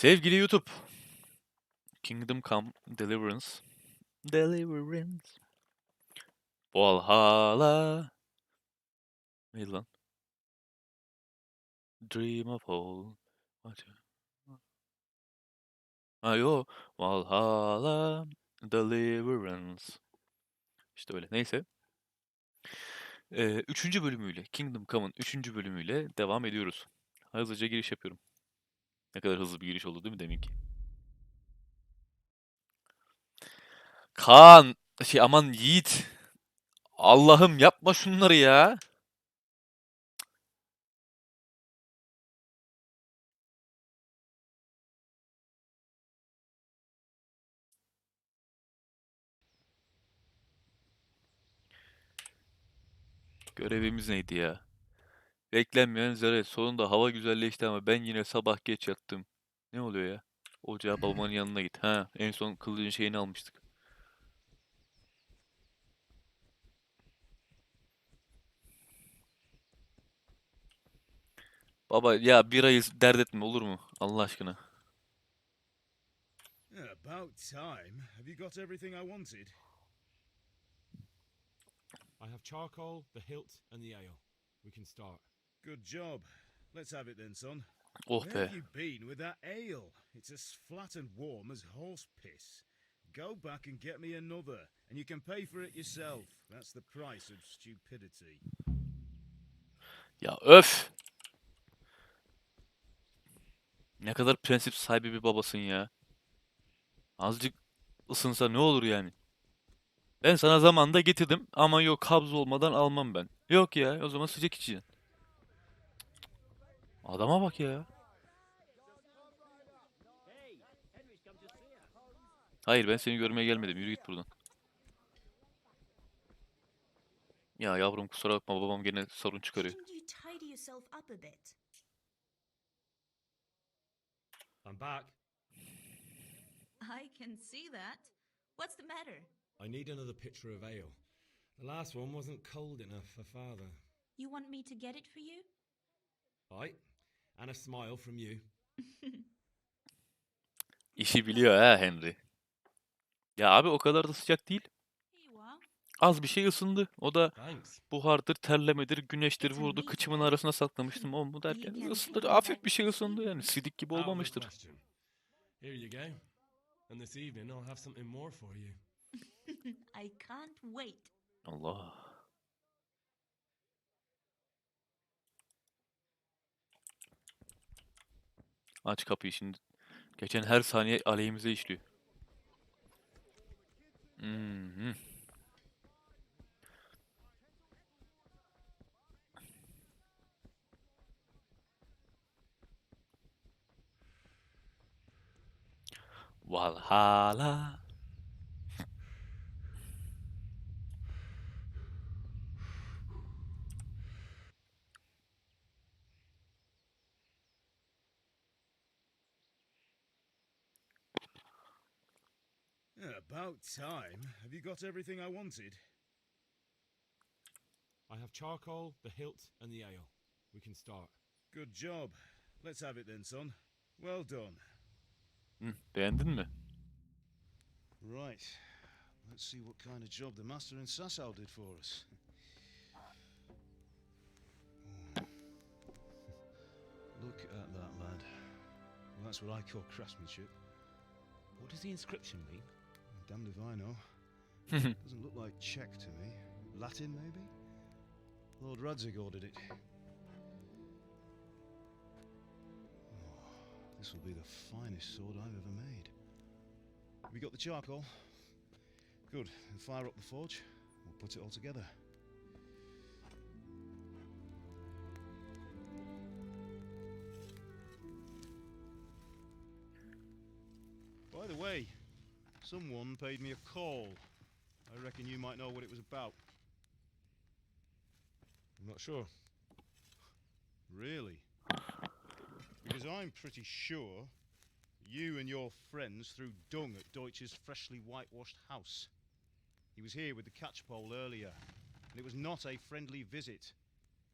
Sevgili YouTube, Kingdom Come, Deliverance, Deliverance, Valhalla, neydi lan? Dream of all. Ha yo, Valhalla, Deliverance. İşte öyle. Neyse. Üçüncü bölümüyle, Kingdom Come'ın üçüncü bölümüyle devam ediyoruz. Hızlıca giriş yapıyorum. Ne kadar hızlı bir giriş oldu değil mi deminki? Kaan, aman Yiğit. Allah'ım yapma şunları ya. Görevimiz neydi ya? Beklenmeyen zarar. Sonunda hava güzelleşti ama ben yine sabah geç yattım. Ne oluyor ya? Ocağa babamın yanına git. Ha, en son kılıcın şeyini almıştık. Baba ya birayı dert etme olur mu? Allah aşkına. About time. Have you got everything I wanted? I have charcoal, the hilt, and the ale. We can start. Good job. Let's have it then, son. Oh Where be. have you been with that ale? It's as flat and warm as horse piss. Go back and get me another, and you can pay for it yourself. That's the price of stupidity. Ya öf. Ne kadar prensip sahibi bir babasın ya. Azıcık ısınsa ne olur yani? Ben sana zamanında getirdim ama yok kabz olmadan almam ben. Yok ya o zaman sıcak içeceksin. Adama bak ya. Hayır ben seni görmeye gelmedim. Yürü git buradan. Ya yavrum kusura bakma babam gene sorun çıkarıyor. Shouldn't you tidy yourself up a bit? I'm back. I can see that. What's the matter? I need another pitcher of ale. The last one wasn't cold enough for father. You want me to get it for you? Right? And a smile from you. İşi biliyor ha Henry. Ya abi o kadar da sıcak değil. Here you are. Az bir şey ısındı. O da Thanks. buhardır, terlemedir, güneştir vurdu. Kıçımın arasına saklamıştım. O mu derken ısındı. Hafif bir şey ısındı yani. Sidik gibi Out of the olmamıştır. question. Here you go. And this evening I'll have something more for you. I can't wait. Allah. Aç kapıyı şimdi. Geçen her saniye aleyhimize işliyor. Hmm. Valhalla. About time. Have you got everything I wanted? I have charcoal, the hilt, and the ale. We can start. Good job. Let's have it then, son. Well done. Beğendin mi? Right. Let's see what kind of job the master in Sasau did for us. Look at that, lad. Well, that's what I call craftsmanship. What does the inscription mean? Damned if I know. Doesn't look like Czech to me. Latin, maybe? Lord Radzig ordered it. Oh, this will be the finest sword I've ever made. Have you got the charcoal? Good. Then fire up the forge. We'll put it all together. By the way, someone paid me a call. I reckon you might know what it was about. I'm not sure. Really? Because I'm pretty sure you and your friends threw dung at Deutsch's freshly whitewashed house. He was here with the catchpole earlier, and it was not a friendly visit.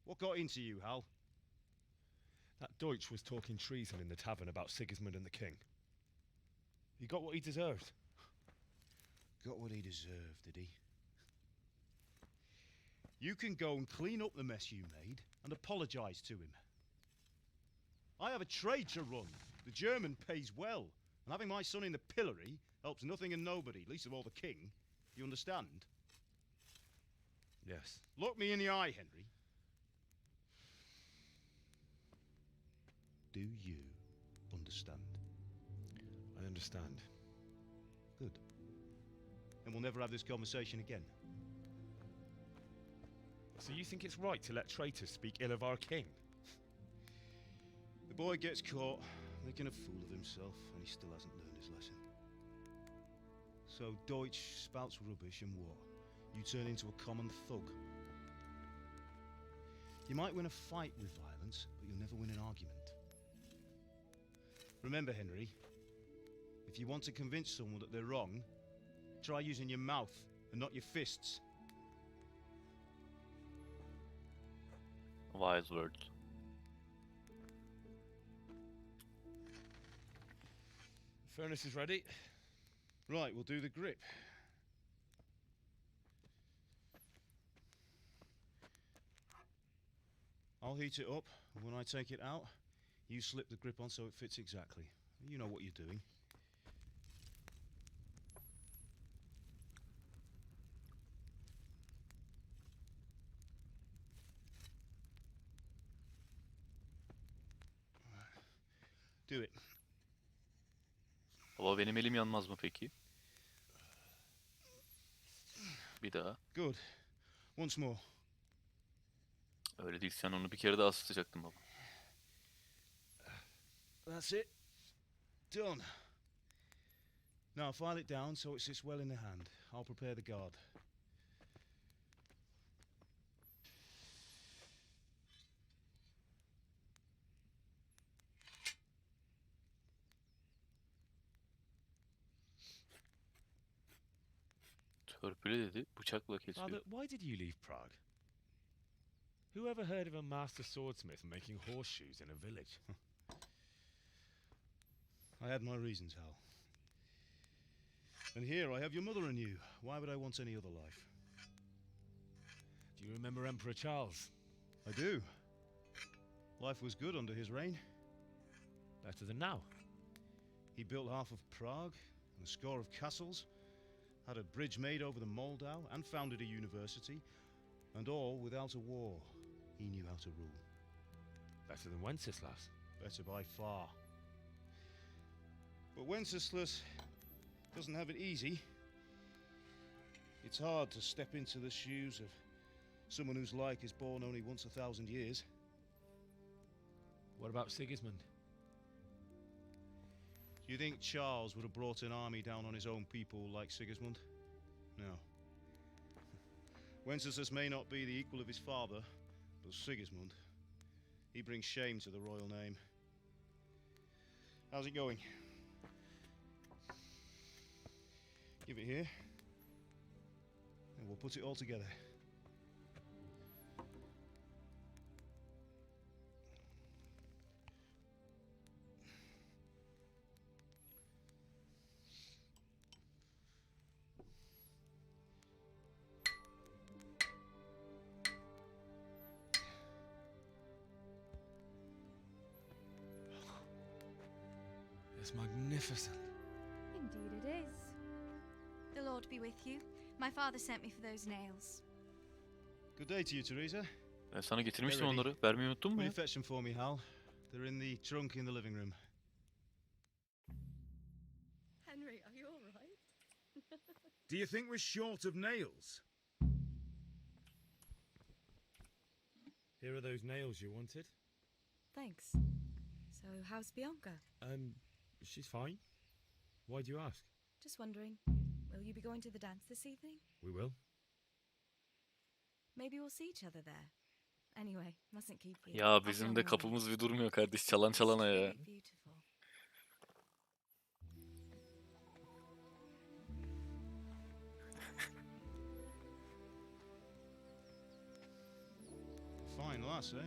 What got into you, Hal? That Deutsch was talking treason in the tavern about Sigismund and the king. He got what he deserved. Got what he deserved, did he? You can go and clean up the mess you made and apologise to him. I have a trade to run. The German pays well, and having my son in the pillory helps nothing and nobody, least of all the king. You understand? Yes. Look me in the eye, Henry. Do you understand? I understand. Good. Then we'll never have this conversation again. So you think it's right to let traitors speak ill of our king? The boy gets caught, making a fool of himself, and he still hasn't learned his lesson. So Deutsch spouts rubbish, and what? You turn into a common thug. You might win a fight with violence, but you'll never win an argument. Remember, Henry, if you want to convince someone that they're wrong, try using your mouth and not your fists. Wise words. The furnace is ready. Right, we'll do the grip. I'll heat it up, and when I take it out, you slip the grip on so it fits exactly. You know what you're doing. Do it. Baba benim elim yanmaz mı peki? Bir daha. Good. Once more. Öyle değil, sen onu bir kere daha ısıtacaktın baba. That's it. Done. Now file it down so it sits well in the hand. I'll prepare the guard. Törpüle dedi, bıçakla kesiyor. Father, why did you leave Prague? Who ever heard of a master swordsmith making horseshoes in a village? I had my reasons, Hal. And here I have your mother and you. Why would I want any other life? Do you remember Emperor Charles? I do. Life was good under his reign. Better than now. He built half of Prague and a score of castles, had a bridge made over the Moldau, and founded a university, and all without a war. He knew how to rule. Better than Wenceslas. Better by far. But Wenceslas doesn't have it easy. It's hard to step into the shoes of someone whose like is born only once 1,000 years. What about Sigismund? Do you think Charles would have brought an army down on his own people like Sigismund? No. Wenceslas may not be the equal of his father, but Sigismund, he brings shame to the royal name. How's it going? Give it here, and we'll put it all together. It's magnificent. Indeed it is. The Lord be with you. My father sent me for those nails. Good day to you, Teresa. Ben sana getirmiştim Ready. onları. Vermeyi unuttun mu Will ya? you fetch them for me, Hal? They're in the trunk in the living room. Henry, are you all right? Do you think we're short of nails? Here are those nails you wanted. Thanks. So, how's Bianca? She's fine. Why do you ask? Just wondering, will you be going to the dance this evening? We will. Maybe we'll see each other there. Anyway, mustn't keep you. Ya bizim de kapımız bir durmuyor kardeş. Çalan çalana ya. Beautiful. Fine lass, eh?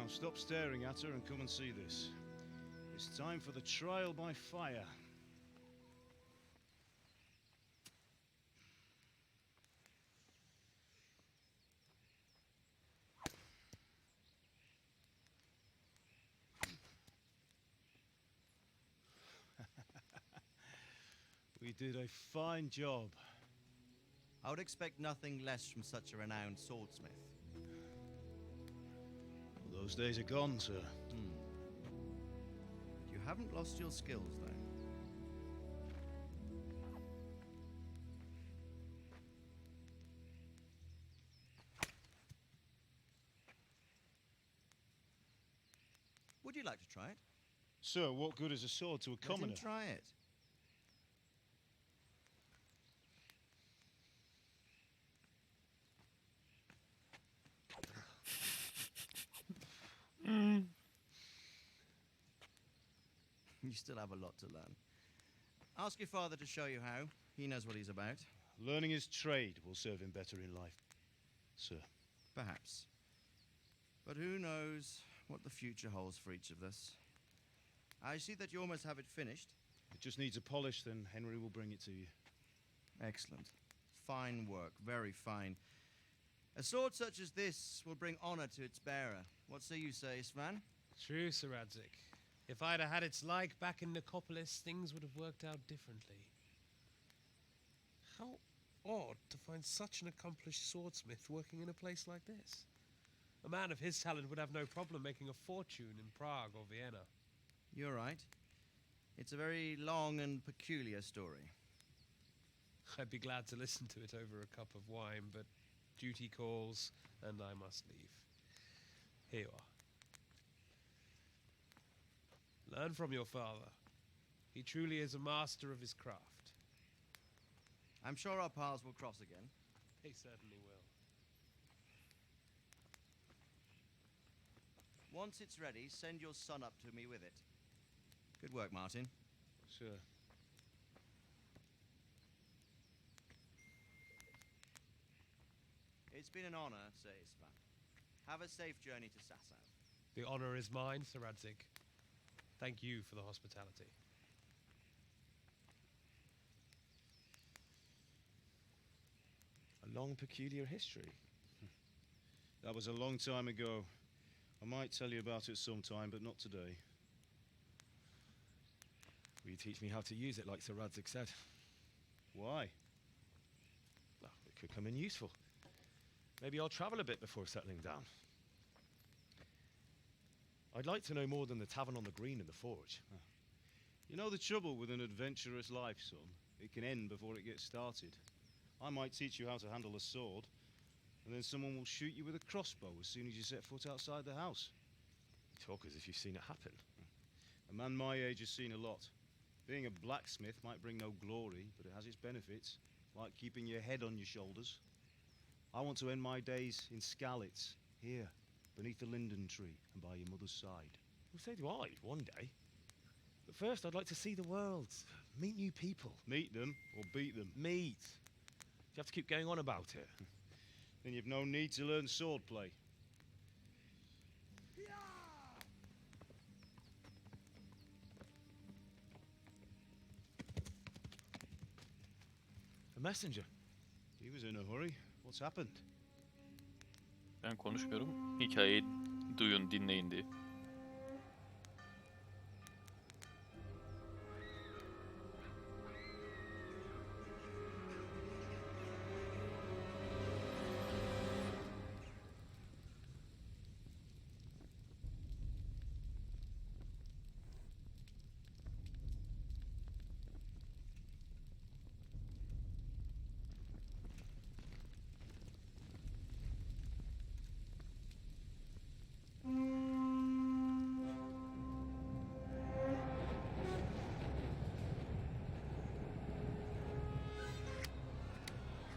stop staring at her and come and see this. It's time for the trial by fire. We did a fine job. I would expect nothing less from such a renowned swordsmith. Those days are gone, sir. You haven't lost your skills, though. Would you like to try it? Sir, what good is a sword to a Let commoner? him try it. You still have a lot to learn. Ask your father to show you how. He knows what he's about. Learning his trade will serve him better in life, sir. Perhaps. But who knows what the future holds for each of us. I see that you almost have it finished. It just needs a polish, then Henry will bring it to you. Excellent. Fine work. Very fine. A sword such as this will bring honor to its bearer. What say you, Svan? True, Sir Radzik. If I'd have had its like back in Nicopolis, things would have worked out differently. How odd to find such an accomplished swordsmith working in a place like this. A man of his talent would have no problem making a fortune in Prague or Vienna. You're right. It's a very long and peculiar story. I'd be glad to listen to it over a cup of wine, but duty calls, and I must leave. Here you are. Learn from your father. He truly is a master of his craft. I'm sure our paths will cross again. They certainly will. Once it's ready, send your son up to me with it. Good work, Martin. Sir. It's been an honor, Sir Isvan. Have a safe journey to Sasau. The honor is mine, Sir Radzik. Thank you for the hospitality. A long, peculiar history. That was a long time ago. I might tell you about it sometime, but not today. Will you teach me how to use it like Sir Radzik said? Why? Well, it could come in useful. Maybe I'll travel a bit before settling down. I'd like to know more than the tavern on the green and the forge. You know the trouble with an adventurous life, son? It can end before it gets started. I might teach you how to handle a sword, and then someone will shoot you with a crossbow as soon as you set foot outside the house. You talk as if you've seen it happen. A man my age has seen a lot. Being a blacksmith might bring no glory, but it has its benefits, like keeping your head on your shoulders. I want to end my days in Skalitz, here, beneath the linden tree and by your mother's side. Well, so do I, one day. But first, I'd like to see the world, meet new people. Meet them or beat them. Meet. Do you have to keep going on about it? Then you've no need to learn swordplay. A messenger. He was in a hurry. What's happened? Ben konuşmuyorum. Hikayeyi duyun, dinleyin diye.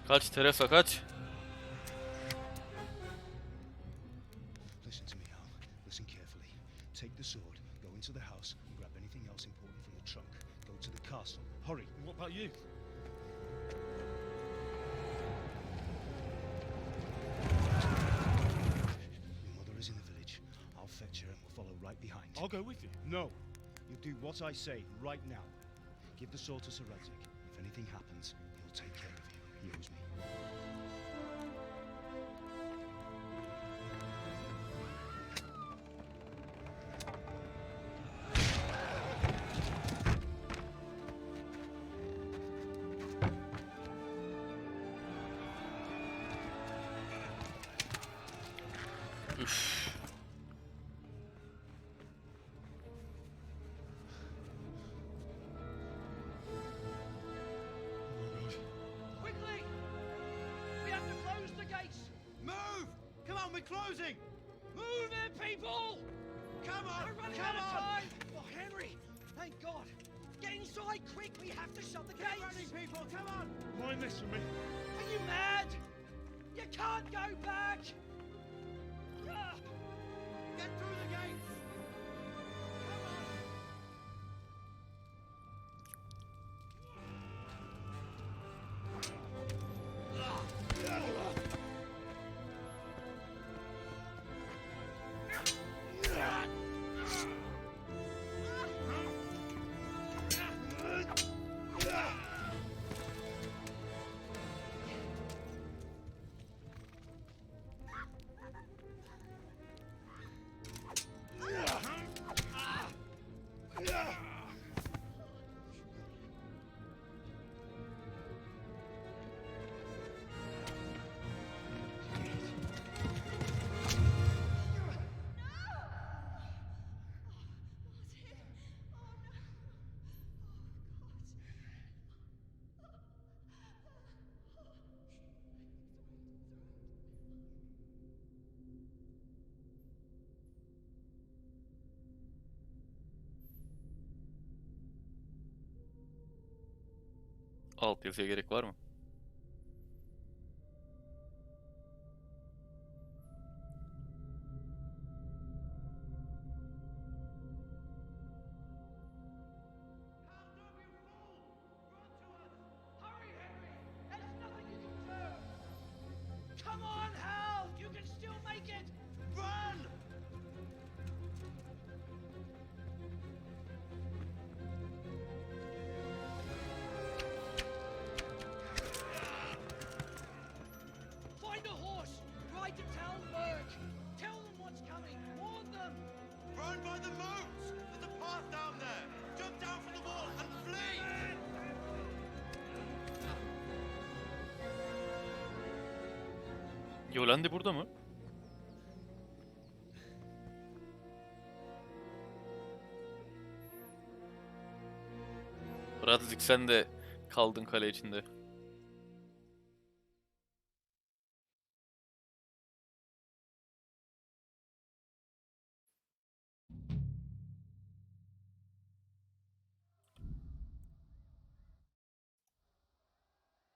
Kaç Teresa kaç. Listen to me, Al. Listen carefully. Take the sword, go into the house, and grab anything else important from the trunk. Go to the castle. Hurry. What about you? Your mother is in the village. I'll fetch I'll go with you. No. You do what I say right now. Give the sword to Seretic. If anything happens, he'll take care of you. He owes me. Üf. Quickly! We have to close the gates! Move! Come on, we're closing! Move it, people! Come on! We're running Come out of on! time! Oh, Henry! Thank God! Get inside quick! We have to shut the Get gates! running, people! Come on! Mind this for me. Are you mad? You can't go back! Ah! Get through the gates! Come on! Alt yazıya gerek var mı? Hurry, Henry! There's nothing you can do! Come on, Hal! You can still make it! Run! Find a horse! Ride to Talmberg! Tell them what's coming! Warn them! Run by the moats! There's a path down there! Jump down from the wall and flee! Yolandi burada mı? Radzik sen de kaldın kale içinde.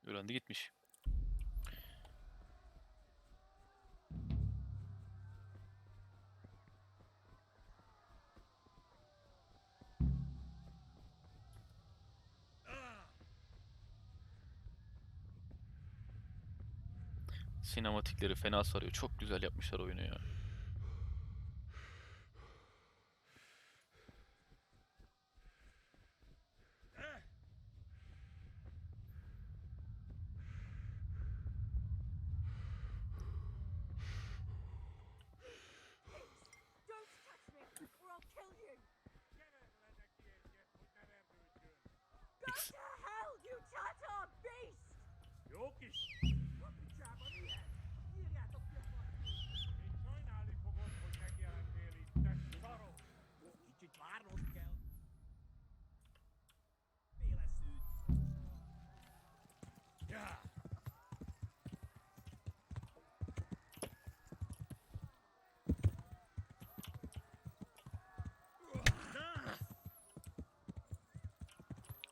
Yolandi gitmiş. Sinematikleri fena sarıyor. Çok güzel yapmışlar oyunu ya. Don't touch me, or I'll kill you! Go X. to hell, you tatar beast!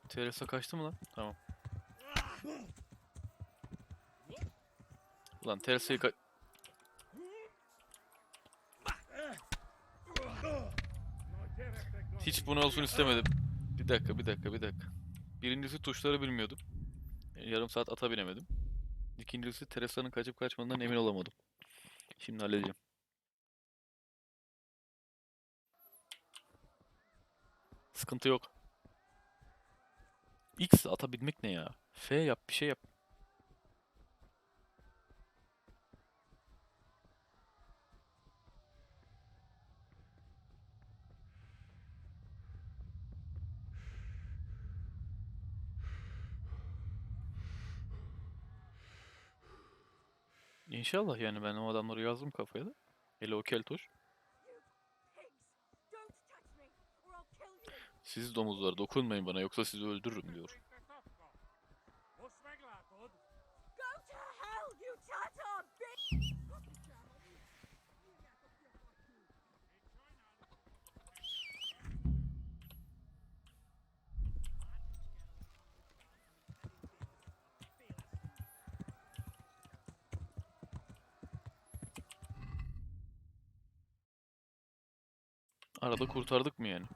Teresa kaçtı mı lan? Tamam. Ulan Teresa'yı hiç bunu olsun istemedim. Bir dakika. Birincisi tuşları bilmiyordum. Yarım saat ata binemedim. İkincisi Teresa'nın kaçıp kaçmadığından emin olamadım. Şimdi halledeceğim. Sıkıntı yok. X atabilmek ne ya? F yap, bir şey yap. İnşallah yani ben o adamları yazdım kafaya da. Hele o keltoş. Siz domuzlar dokunmayın bana yoksa sizi öldürürüm diyor. Arada kurtardık mı yani?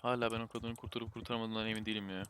Hala ben o kadını kurtarıp kurtarmadığından emin değilim ya.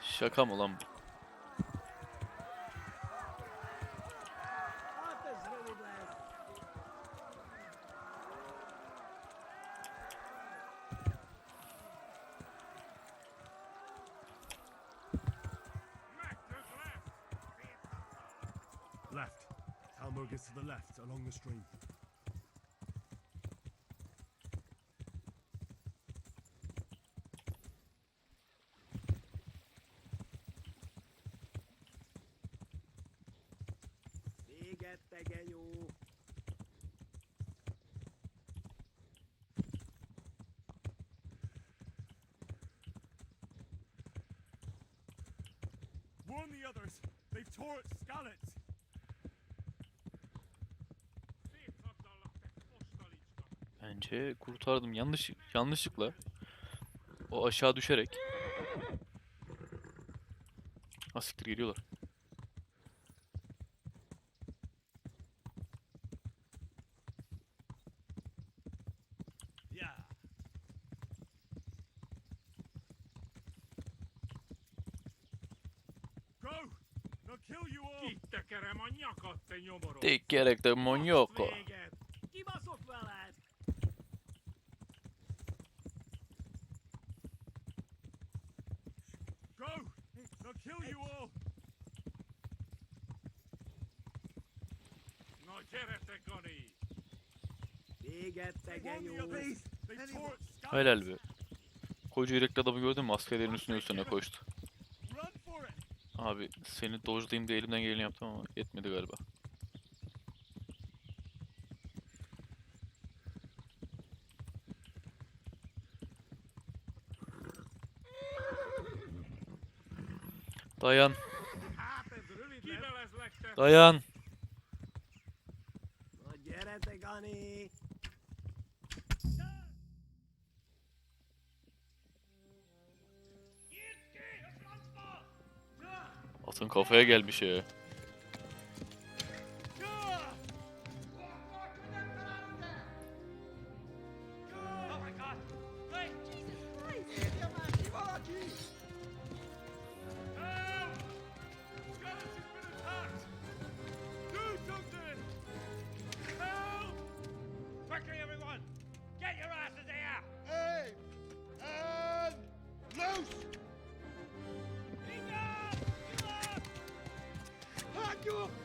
Şaka mı lan bu? Left. Talmud is to the left, along the stream. Warn the others. They've tore its scallops. Bence kurtardım. Yanlışlıkla o aşağı düşerek. Asiktir geliyorlar. Yeah. Go! They'll kill you all. Tek gerek de monyoko. Go! They'll kill you all. Warn the others. They've tore its scallops. Helal be. Koca yürekli adamı gördün mü? Askerlerin üstüne koştu. Run for it. Abi seni dodge'layayım diye elimden geleni yaptım ama yetmedi galiba. Dayan. Dayan. Atın kafaya gelmiş ya.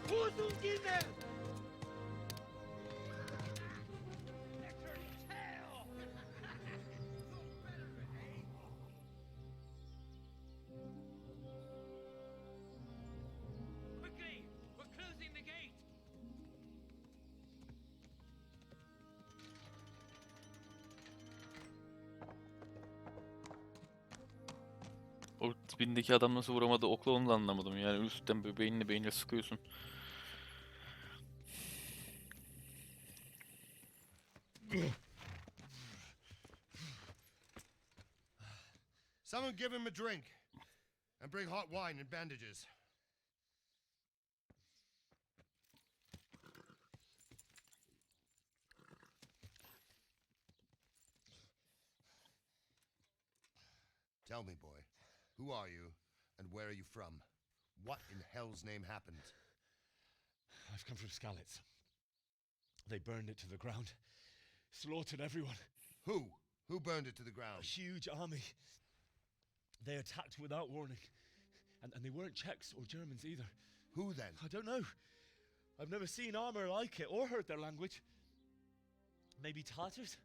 Wo sind die denn? Let her tell! Quickly! We're closing the gate! O dibindeki adam nasıl vuramadı okla onu da anlamadım. Yani üstten böyle beynine sıkıyorsun. Someone give him a drink. And bring hot wine and bandages. Tell me, boy, who are you and where are you from? What in hell's name happened? I've come from Skalitz. They burned it to the ground. Slaughtered everyone. Who? Who burned it to the A ground? huge army. They attacked without warning. And they weren't Czechs or Germans either. Who then? I don't know. I've never seen armor like it or heard their language. Maybe Tatars?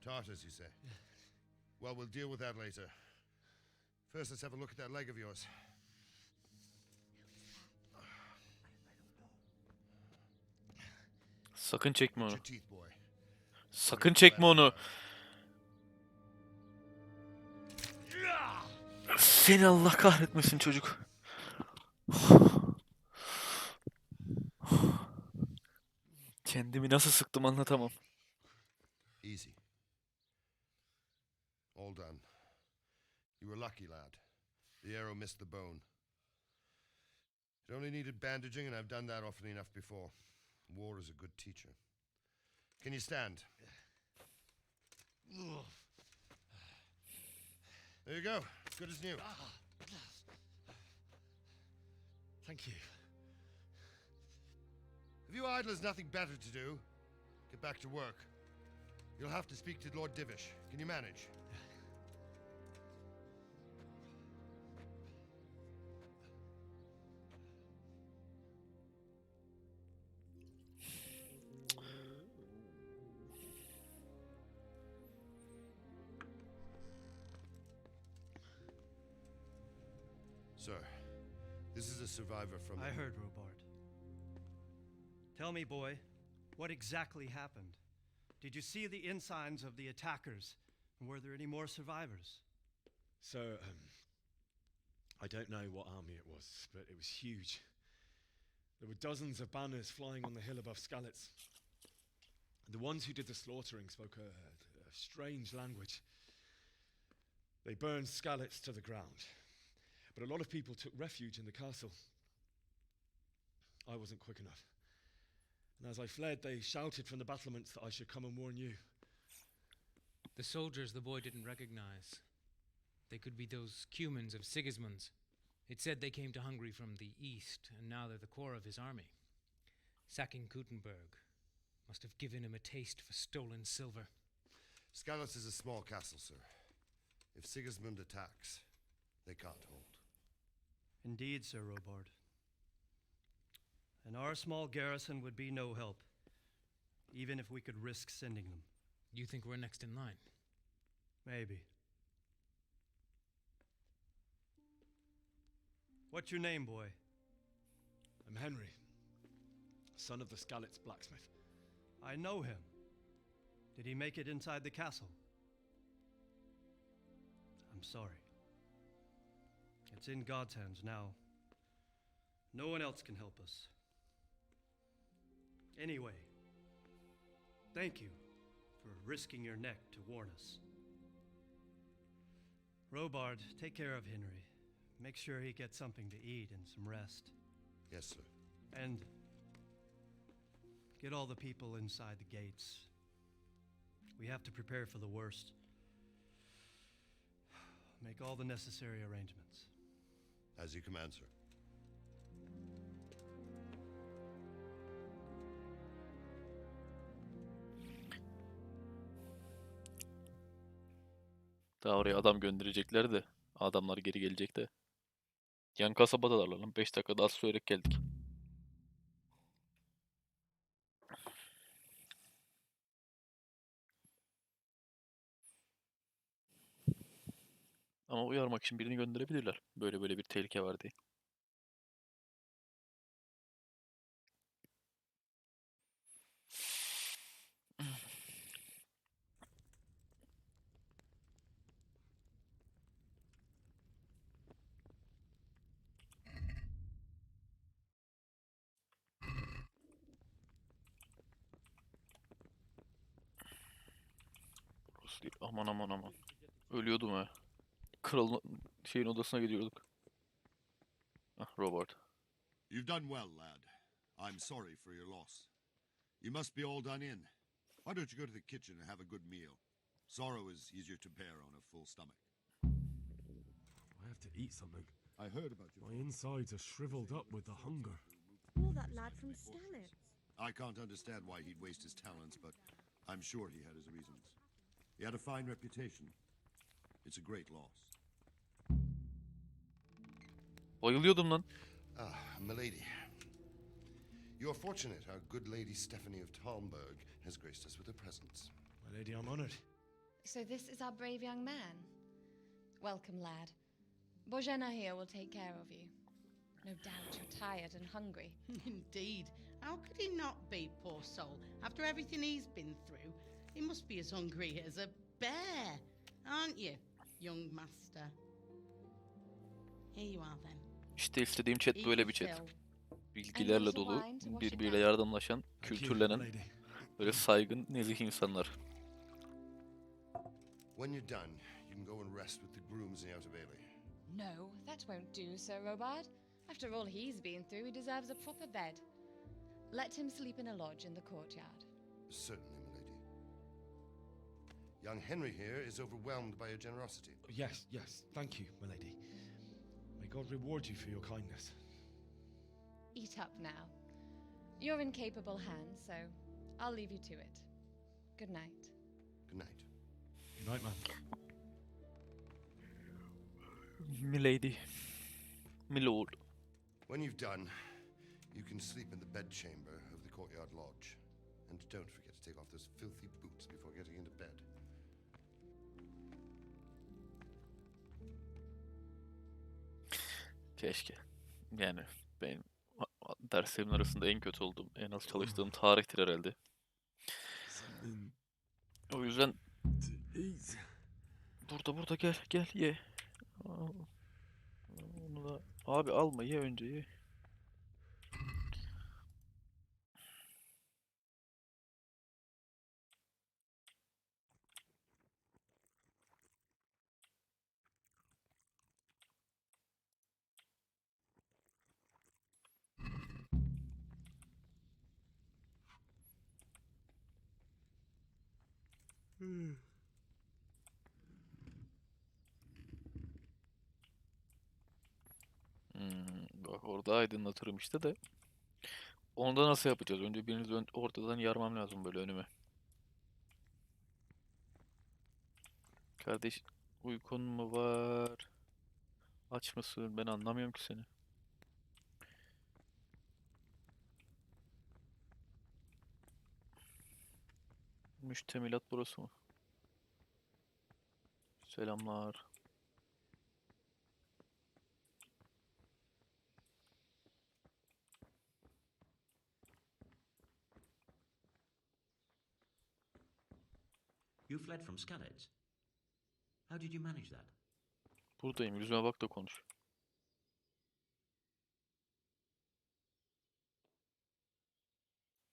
Tartars, you say? Well, we'll deal with that later. First, let's have a look at that leg of yours. Sakın çekme Watch onu. your teeth, boy. Sakın çekme onu. Seni Allah kahretmesin çocuk. Kendimi nasıl sıktım anlatamam. Easy. All done. You were lucky, lad. The arrow missed the bone. It only needed bandaging, and I've done that often enough before. War is a good teacher. Can you stand? There you go. Good as new. Thank you. If you idlers nothing better to do, get back to work. You'll have to speak to Lord Divish. Can you manage? Sir, this is a survivor from... I heard, Robard. Tell me, boy, what exactly happened? Did you see the ensigns of the attackers? And were there any more survivors? So, I don't know what army it was, but it was huge. There were dozens of banners flying on the hill above Skalitz. The ones who did the slaughtering spoke a strange language. They burned Skalitz to the ground. But a lot of people took refuge in the castle. I wasn't quick enough. And as I fled, they shouted from the battlements that I should come and warn you. The soldiers the boy didn't recognize. They could be those Cumans of Sigismund's. It said they came to Hungary from the east, and now they're the core of his army. Sacking Gutenberg must have given him a taste for stolen silver. Skalitz is a small castle, sir. If Sigismund attacks, they can't hold. Indeed, Sir Robard. And our small garrison would be no help, even if we could risk sending them. You think we're next in line? Maybe. What's your name, boy? I'm Henry, son of the Skalitz blacksmith. I know him. Did he make it inside the castle? I'm sorry. It's in God's hands now. No one else can help us. Anyway, thank you for risking your neck to warn us. Robard, take care of Henry. Make sure he gets something to eat and some rest. Yes, sir. And get all the people inside the gates. We have to prepare for the worst. Make all the necessary arrangements. As you command, sir. Daha oraya adam gönderecekler de. Adamlar geri gelecek de. Yan kasabadalar lan. 5 dakikada az söyleyerek geldik. Ama uyarmak için birini gönderebilirler. Böyle böyle bir tehlike var diye. Burası değil. Aman aman aman. Ölüyordum ha. Kralın şeyin odasına gidiyorduk. Ah, Robert. You've done well, lad. I'm sorry for your loss. You must be all done in. Why don't you go to the kitchen and have a good meal? Sorrow is easier to bear on a full stomach. I have to eat something. I heard about your... My insides are shriveled up with the hunger. Or that lad from Skalitz. I can't understand why he'd waste his talents, but I'm sure he had his reasons. He had a fine reputation. It's a great loss. Bayılıyordum lan. Ah, milady. You're fortunate our good lady Stephanie of Talmberg has graced us with her presence. My lady, I'm honored. So this is our brave young man. Welcome, lad. Bojena here will take care of you. No doubt you're tired and hungry. Indeed. How could he not be, poor soul? After everything he's been through, he must be as hungry as a bear, aren't you, young master? Here you are then. İşte istediğim chat böyle bir chat. Bilgilerle dolu, birbiriyle yardımlaşan, kültürlenen, böyle saygın, nezih insanlar. When you're done, you can go and rest with the grooms in the outer bailey. No, that won't do, Sir Robard. After all he's been through, he deserves a proper bed. Let him sleep in a lodge in the courtyard. Certainly, milady. Young Henry here is overwhelmed by your generosity. Yes, yes, thank you, my lady. May God reward you for your kindness. Eat up now. You're in capable hands, so I'll leave you to it. Good night. Good night. Good night, man. Milady. Milord. When you've done, you can sleep in the bedchamber of the courtyard lodge. And don't forget to take off those filthy boots before getting into bed. Keşke. Yani benim derslerimin arasında en kötü olduğum, en az çalıştığım tarihtir herhalde. O yüzden burada gel ye. Onu da abi alma, ye önce ye. Bak orada aydınlatırım işte de. Onu da nasıl yapacağız? Önce birinizi ortadan yarmam lazım böyle önüme. Kardeş, uykun mu var? Aç mısın? Ben anlamıyorum ki seni. Müştemilat burası mı? Selamlar. You fled from Skalitz. How did you manage that? Buradayım. Yüzüme bak da konuş.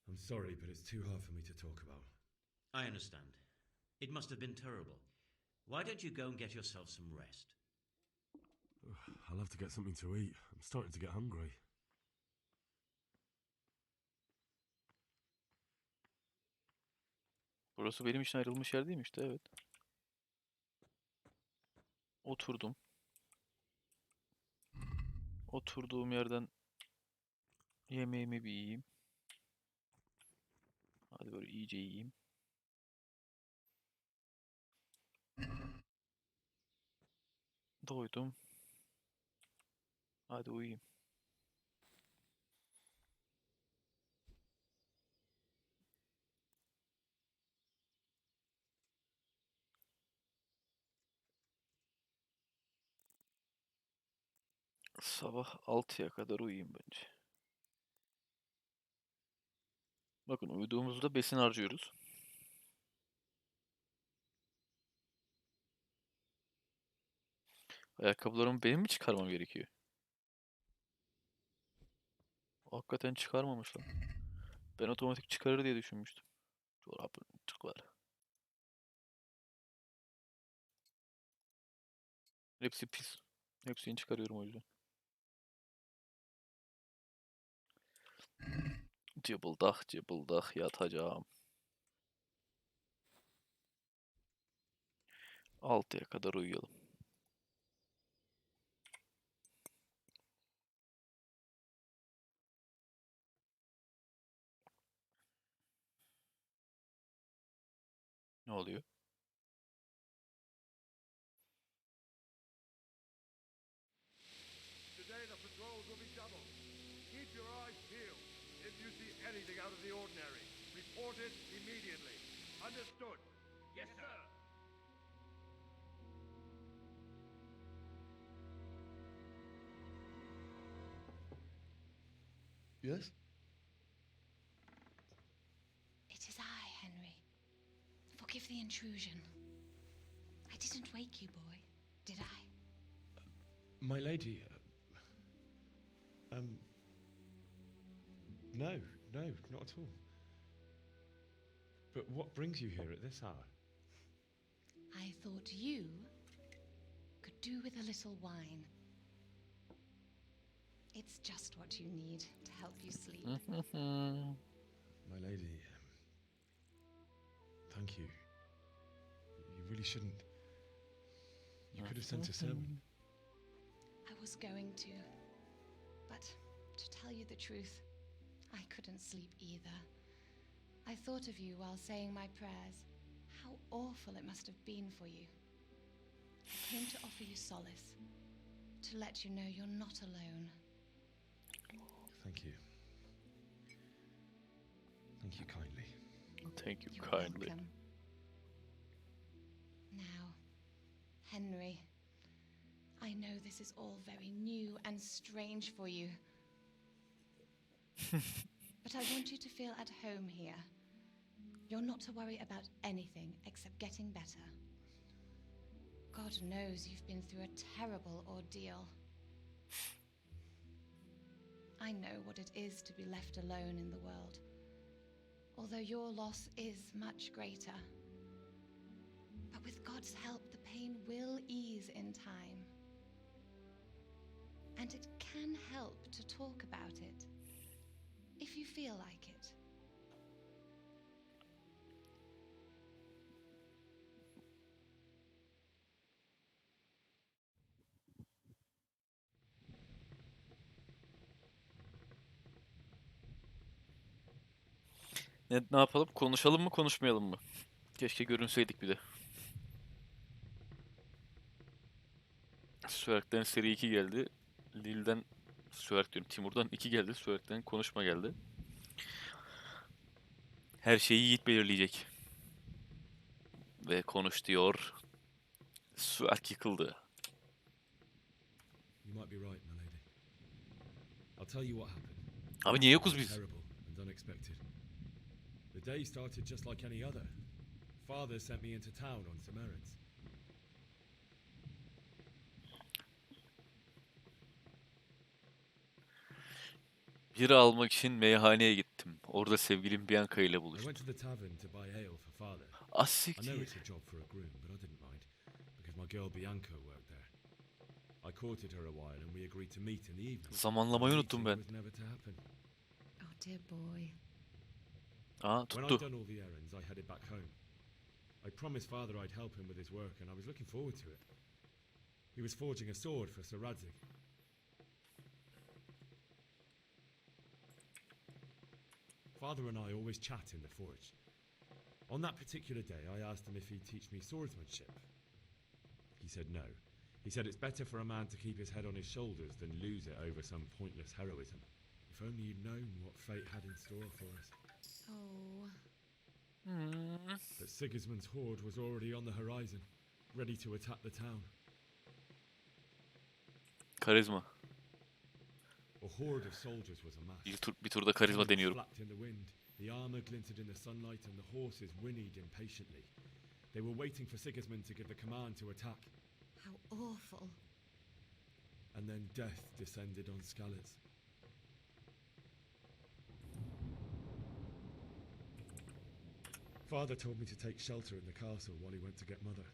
I'm sorry, but it's too hard for me to talk about. I understand. It must have been terrible. Why don't you go and get yourself some rest? I'll have to get something to eat. I'm starting to get hungry. Burası benim için ayrılmış yer değil mi işte? Evet. Oturdum. Oturduğum yerden yemeğimi bir yiyeyim. Hadi böyle iyice yiyeyim. Doydum. Hadi uyuyayım. Sabah 6'ya kadar uyuyayım bence. Bakın uyuduğumuzda besin harcıyoruz. Ayakkabılarımı benim mi çıkarmam gerekiyor? Hakikaten çıkarmamış lan. Ben otomatik çıkarır diye düşünmüştüm. Çoraplar. Hepsi pis. Hepsini çıkarıyorum o yüzden. Cıbıldak cıbıldak yatacağım. 6'ya kadar uyuyalım. Ne oluyor? Today the patrols will be doubled. Keep your eyes peeled. If you see anything out of the ordinary, report it immediately. Understood? Yes, sir. Yes? It is I, Henry. Forgive the intrusion. I didn't wake you, boy, did I? My lady, no, not at all. But what brings you here at this hour? I thought you could do with a little wine. It's just what you need to help you sleep. My lady, thank you. You really shouldn't. You could have sent a sermon. I was going to, but to tell you the truth, I couldn't sleep either. I thought of you while saying my prayers. How awful it must have been for you. I came to offer you solace, to let you know you're not alone. Thank you. Thank you kindly. Thank you You're kindly. welcome. Now, Henry, I know this is all very new and strange for you. But I want you to feel at home here. You're not to worry about anything except getting better. God knows you've been through a terrible ordeal. I know what it is to be left alone in the world, although your loss is much greater. But with God's help, the pain will ease in time. And it can help to talk about it, if you feel like it. Ne yapalım? Konuşalım mı, konuşmayalım mı? Keşke görünseydik bir de. Swerk'ten seri 2 geldi. Lille'den Swerk diyorum. Timur'dan 2 geldi. Swerk'ten konuşma geldi. Her şeyi Yiğit belirleyecek. Ve konuş diyor. Swerk yıkıldı. You might be right, my lady. I'll tell you what happened. Abi niye yokuz biz? Terrible and unexpected. The day started just like any other. Father sent me into town on some errands. Bira almak için meyhaneye gittim. Orada sevgilim Bianca ile I buluştum. went to the tavern to buy ale for father. Ah, I know siktir. it's a job for a groom, but I didn't mind because my girl Bianca worked there. I courted her a while and we agreed to meet in the evening. Zamanlamayı The unuttum meeting ben. was never to happen. Oh dear boy. Aa, When I'd tuttu. done all the errands, I headed back home. I promised father I'd help him with his work, and I was looking forward to it. He was forging a sword for Sir Radzig. Father and I always chat in the forge. On that particular day, I asked him if he'd teach me swordsmanship. He said no. He said it's better for a man to keep his head on his shoulders than lose it over some pointless heroism. If only you'd known what fate had in store for us. Oh. But Sigismund's horde was already on the horizon, ready to attack the town. Karizma. A horde of soldiers was amassed. Bir turda karizma deniyorum. Flapped in the wind, the armor glinted in the sunlight, and the horses whinnied impatiently. They were waiting for Sigismund to give the command to attack. How awful. And then death descended on Skalitz. Father told me to take shelter in the castle while he went to get Mother.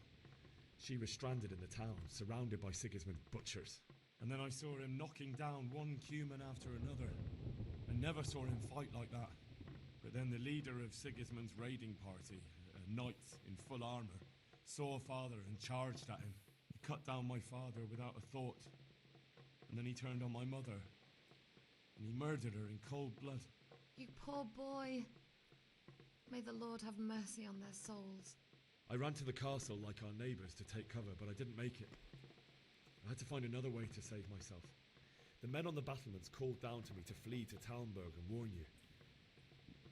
She was stranded in the town, surrounded by Sigismund's butchers. And then I saw him knocking down one Cuman after another. I never saw him fight like that. But then the leader of Sigismund's raiding party, a knight in full armor, saw Father and charged at him. He cut down my father without a thought. And then he turned on my mother. And he murdered her in cold blood. You poor boy. May the Lord have mercy on their souls. I ran to the castle like our neighbours to take cover, but I didn't make it. I had to find another way to save myself. The men on the battlements called down to me to flee to Talmberg and warn you.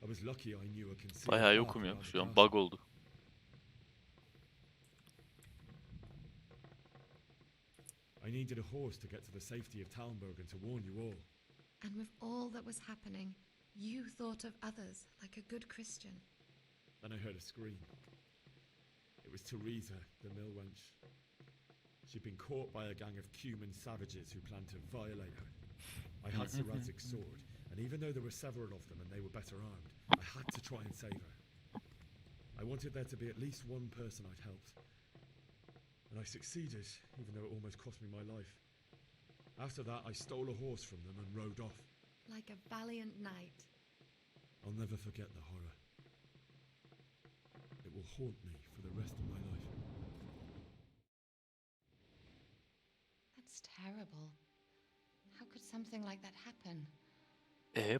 I was lucky I knew a concealed Bayağı path yokum ya. around the Şu an castle. bug oldu. I needed a horse to get to the safety of Talmberg and to warn you all. And with all that was happening, you thought of others like a good Christian. Then I heard a scream. It was Teresa, the mill wench. She'd been caught by a gang of Cuman savages who planned to violate her. I had Sir Radzig's sword, and even though there were several of them and they were better armed, I had to try and save her. I wanted there to be at least one person I'd helped. And I succeeded, even though it almost cost me my life. After that, I stole a horse from them and rode off. Like a valiant knight. I'll never forget the horror. It will haunt me for the rest of my life. That's terrible. How could something like that happen?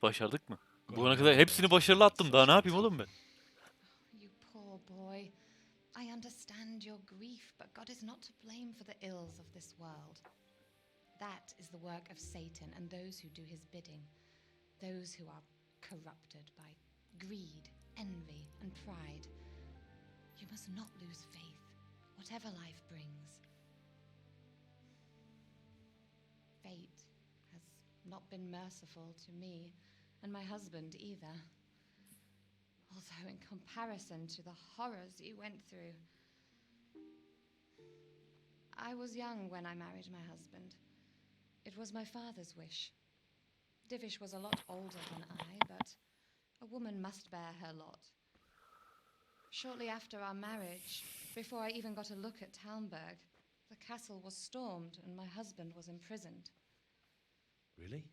Başardık mı? Bugüne kadar hepsini başarılı attım. Daha ne yapayım oğlum ben? You poor boy. I understand your grief, but God is not to blame for the ills of this world. That is the work of Satan and those who do his bidding. Those who are corrupted by greed, envy, and pride. You must not lose faith, whatever life brings. Fate has not been merciful to me and my husband either. Although in comparison to the horrors you went through. I was young when I married my husband. It was my father's wish. Divish was a lot older than I, but a woman must bear her lot. Shortly after our marriage, before I even got a look at Talmberg, the castle was stormed and my husband was imprisoned. Really?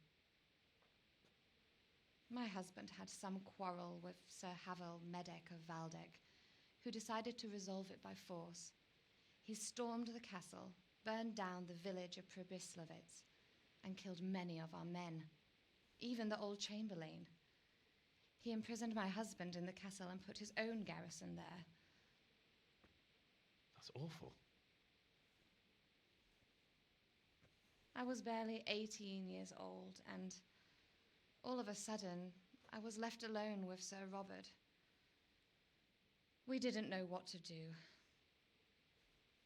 My husband had some quarrel with Sir Havel Medek of Valdek, who decided to resolve it by force. He stormed the castle, burned down the village of Pribyslavitz, and killed many of our men, even the old chamberlain. He imprisoned my husband in the castle and put his own garrison there. That's awful. I was barely 18 years old, and all of a sudden, I was left alone with Sir Robert. We didn't know what to do.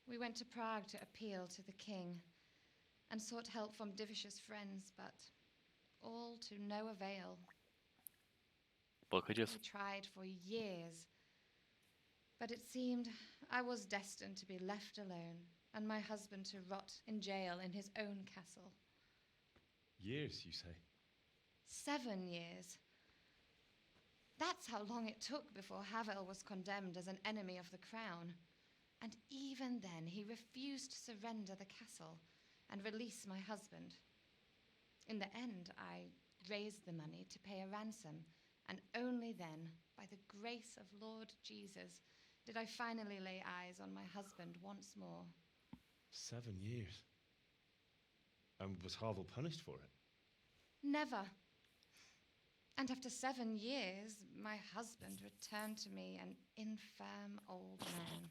We went to Prague to appeal to the king and sought help from Divish's friends, but all to no avail. Bakacağız. We tried for years, but it seemed I was destined to be left alone and my husband to rot in jail in his own castle. Years, you say? 7 years. That's how long it took before Havel was condemned as an enemy of the crown. And even then, he refused to surrender the castle and release my husband. In the end, I raised the money to pay a ransom, and only then, by the grace of Lord Jesus, did I finally lay eyes on my husband once more. 7 years. And was Havel punished for it? Never. And after 7 years, my husband returned to me an infirm old man.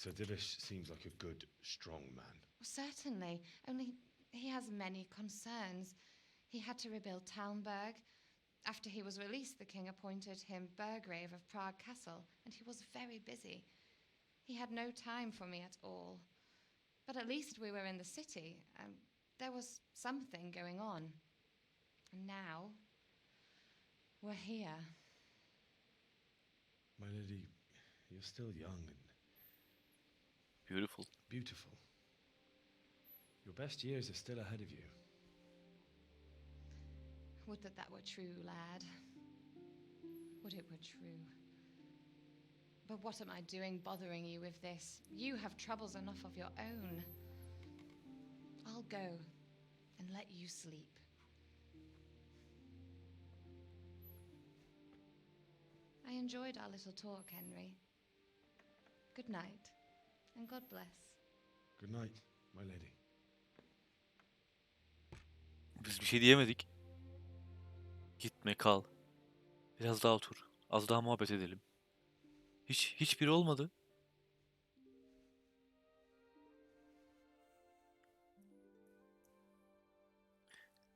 Sir Divish seems like a good, strong man. Certainly, only he has many concerns. He had to rebuild Talmberg. After he was released, the king appointed him Burgrave of Prague Castle, and he was very busy. He had no time for me at all. But at least we were in the city, and there was something going on. And now, we're here. My lady, you're still young and Beautiful. beautiful. Your best years are still ahead of you. Would that that were true, lad. Would it were true. But what am I doing bothering you with this? You have troubles enough of your own. I'll go and let you sleep. I enjoyed our little talk, Henry. Good night, and God bless. Good night, my lady. Biz bir şey diyemedik. Gitme, kal. Biraz daha otur. Az daha muhabbet edelim. Hiçbiri olmadı.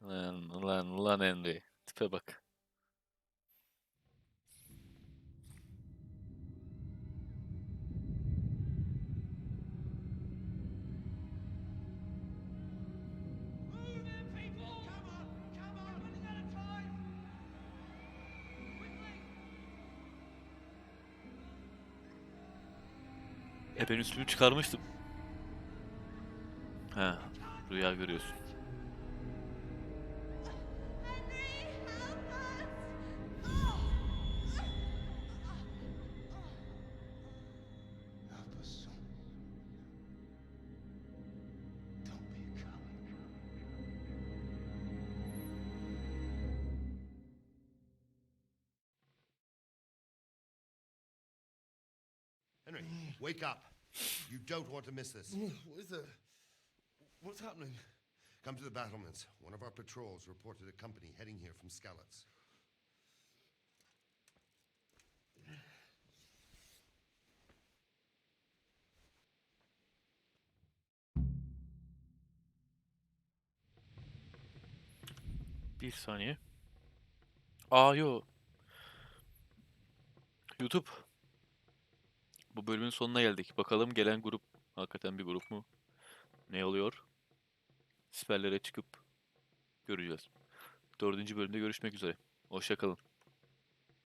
Lan Henry. Tipe bak. Move in, people! Come on, running out of time! Quickly! Ben üstümü çıkarmıştım. Ha, rüya görüyorsun. Help us, son. Don't be a coward. Henry, wake up. You don't want to miss this. What is it? What's happening? Come to the battlements. One of our patrols reported a company heading here from Skalitz. Bir saniye. Aa yo. YouTube. Bu bölümün sonuna geldik. Bakalım gelen grup hakikaten bir grup mu? Ne oluyor? Siperlere çıkıp göreceğiz. 4. bölümde görüşmek üzere. Hoşça kalın.